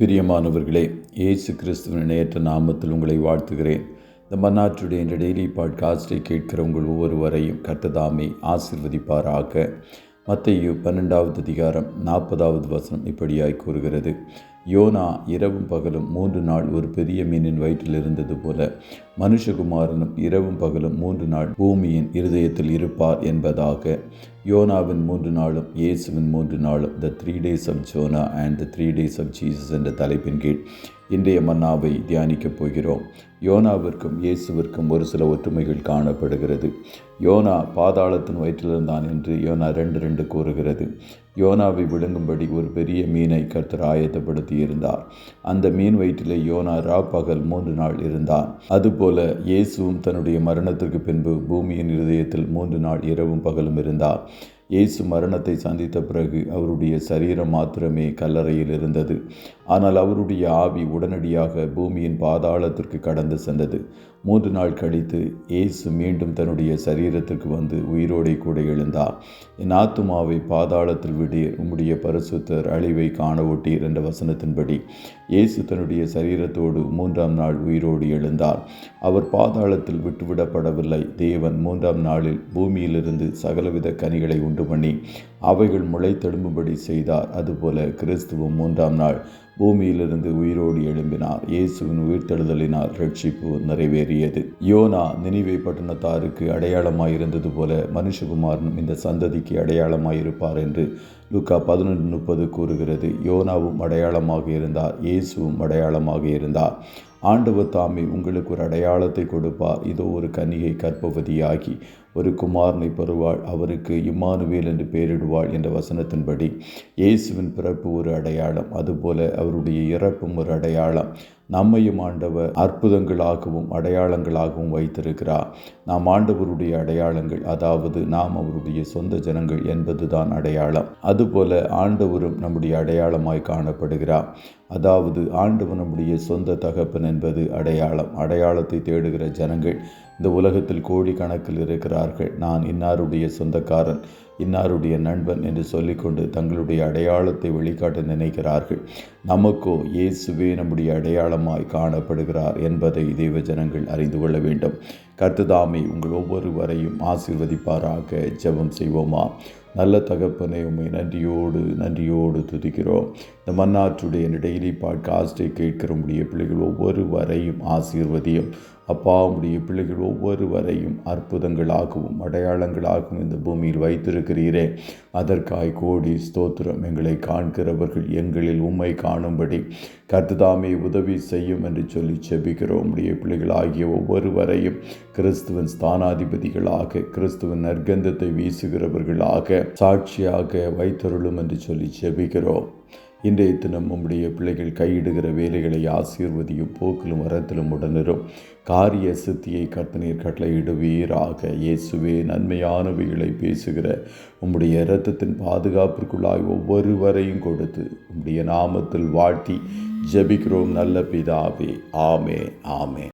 பிரியமானவர்களே, இயேசு கிறிஸ்துவின் நேற்ற நாமத்தில் உங்களை வாழ்த்துகிறேன். இந்த மன்னாற்றுடைய இந்த டெய்லி பாட்காஸ்டை கேட்கிற உங்கள் ஒவ்வொருவரையும் கர்த்தர் ஆசீர்வதிப்பாராக. மத்தேயு 12வது அதிகாரம் 40வது வசனம் இப்படியாய் கூறுகிறது: யோனா இரவும் பகலும் 3 நாள் ஒரு பெரிய மீனின் வயிற்றில் இருந்தது போல மனுஷகுமாரனும் இரவும் பகலும் 3 நாள் பூமியின் இருதயத்தில் இருப்பார் என்பதாக. யோனாவின் 3 நாளும் இயேசுவின் 3 நாளும் த 3 days of Jonah and the 3 days of Jesus என்ற தலைப்பின் கீழ் இன்றைய மன்னாவை தியானிக்கப் போகிறோம். யோனாவிற்கும் இயேசுவிற்கும் ஒரு சில ஒற்றுமைகள் காணப்படுகிறது. யோனா பாதாளத்தின் வயிற்றிலிருந்தான் என்று யோனா 2:2 கூறுகிறது. யோனாவை விழுங்கும்படி ஒரு பெரிய மீனை கர்த்தர் ஆயத்தப்படுத்தி இருந்தார். அந்த மீன் வயிற்றிலே யோனா பகல் 3 நாள் இருந்தான். அதுபோல இயேசுவும் தன்னுடைய மரணத்திற்கு பின்பு பூமியின் இருதயத்தில் 3 நாள் இரவும் பகலும் இருந்தார். இயேசு மரணத்தை சந்தித்த பிறகு அவருடைய சரீரம் மாத்திரமே கல்லறையில் இருந்தது. ஆனால் அவருடைய ஆவி உடனடியாக பூமியின் பாதாளத்திற்கு கடந்து சென்றது. 3 நாள் கழித்து இயேசு மீண்டும் தன்னுடைய சரீரத்திற்கு வந்து உயிரோடே கூட எழுந்தார். என் ஆத்துமாவை பாதாளத்தில் விடீர், உம்முடைய பரிசுத்தர் அழிவை காண ஒட்டீர் என்ற வசனத்தின்படி இயேசு தன்னுடைய சரீரத்தோடு 3ஆம் நாள் உயிரோடு எழுந்தார். அவர் பாதாளத்தில் விட்டுவிடப்படவில்லை. தேவன் 3ஆம் நாளில் பூமியிலிருந்து சகலவித கனிகளை உண்டு பண்ணி அவைகள் முளைத்தெழும்பும்படி செய்தார். அதுபோல கிறிஸ்துவும் 3ஆம் நாள் பூமியிலிருந்து உயிரோடு எழும்பினார். இயேசுவின் உயிர்த்தெழுதலினால் ரட்சிப்பு நிறைவேறியது. யோனா நினிவே பட்டணத்தாருக்கு அடையாளமாயிருந்தது போல மனுஷகுமாரனும் இந்த சந்ததிக்கு அடையாளமாயிருப்பார் என்று லூக்கா 11:30 கூறுகிறது. யோனாவும் அடையாளமாக இருந்தார், இயேசுவும் அடையாளமாக இருந்தார். ஆண்டவர் தாமே உங்களுக்கு ஒரு அடையாளத்தை கொடுப்பார். இதோ ஒரு கன்னிகை கர்ப்பவதியாகி ஒரு குமாரனை பெறுவாள், அவருக்கு இம்மானுவேல் என்று பெயரிடுவாள் என்ற வசனத்தின்படி இயேசுவின் பிறப்பு ஒரு அடையாளம், அதுபோல அவருடைய இறப்பும் ஒரு அடையாளம். நம்மையும் ஆண்டவர் அற்புதங்களாகவும் அடையாளங்களாகவும் வைத்திருக்கிறார். நாம் ஆண்டவருடைய அடையாளங்கள், அதாவது நாம் அவருடைய சொந்த ஜனங்கள் என்பதுதான் அடையாளம். அதுபோல ஆண்டவரும் நம்முடைய அடையாளமாய் காணப்படுகிறார். அதாவது ஆண்டவர் நம்முடைய சொந்த தகப்பன் என்பது அடையாளம். அடையாளத்தை தேடுகிற ஜனங்கள் இந்த உலகத்தில் கோடிக்கணக்கில் இருக்கிறார்கள். நான் இன்னாருடைய சொந்தக்காரன், இன்னாருடைய நண்பன் என்று சொல்லிக்கொண்டு தங்களுடைய அடையாளத்தை வெளிக்காட்ட நினைக்கிறார்கள். நமக்கோ இயேசுவே நம்முடைய அடையாளமாய் காணப்படுகிறார் என்பதை தேவ ஜனங்கள் அறிந்து கொள்ள வேண்டும். கர்த்தர் உங்கள் ஒவ்வொருவரையும் ஆசீர்வதிப்பாராக. ஜெபம் செய்வோமா? நல்ல தகப்பனே, உம்மை நன்றியோடு துதிக்கிறோம். இந்த மன்னாற்றுடைய டெய்லி பாட்காஸ்டை கேட்கிற உடைய பிள்ளைகள் ஒவ்வொருவரையும் ஆசீர்வதியும். அப்பா, உடைய பிள்ளைகள் ஒவ்வொருவரையும் அற்புதங்களாகவும் அடையாளங்களாகவும் இந்த பூமியில் வைத்திருக்கிறீரே, அதற்காய் கோடி ஸ்தோத்திரம். எங்களை காண்கிறவர்கள் எங்களில் உம்மை காணும்படி கர்த்தர் உதவி செய்யும் என்று சொல்லி செபிக்கிறோம். உடைய பிள்ளைகள் ஆகிய ஒவ்வொருவரையும் கிறிஸ்துவின் ஸ்தானாதிபதிகளாக, கிறிஸ்துவின் நற்கந்தத்தை வீசுகிறவர்களாக, சாட்சியாக வைத்தருளும் என்று சொல்லி செபிக்கிறோம். இன்றைய தினம் உம்முடைய பிள்ளைகள் கையிடுகிற வேலைகளை ஆசீர்வதியும், போக்கிலும் வரத்திலும் உடனரும் காரிய சித்தியை கர்த்தனீர் கட்டளையிடுவீராக. இயேசுவே, நன்மையானவைகளை பேசுகிற உம்முடைய இரத்தத்தின் பாதுகாப்பிற்குள்ளாய் ஒவ்வொருவரையும் கொடுத்து உம்முடைய நாமத்தில் வாழ்த்தி ஜெபிக்கிறோம் நல்ல பிதாவே. ஆமே.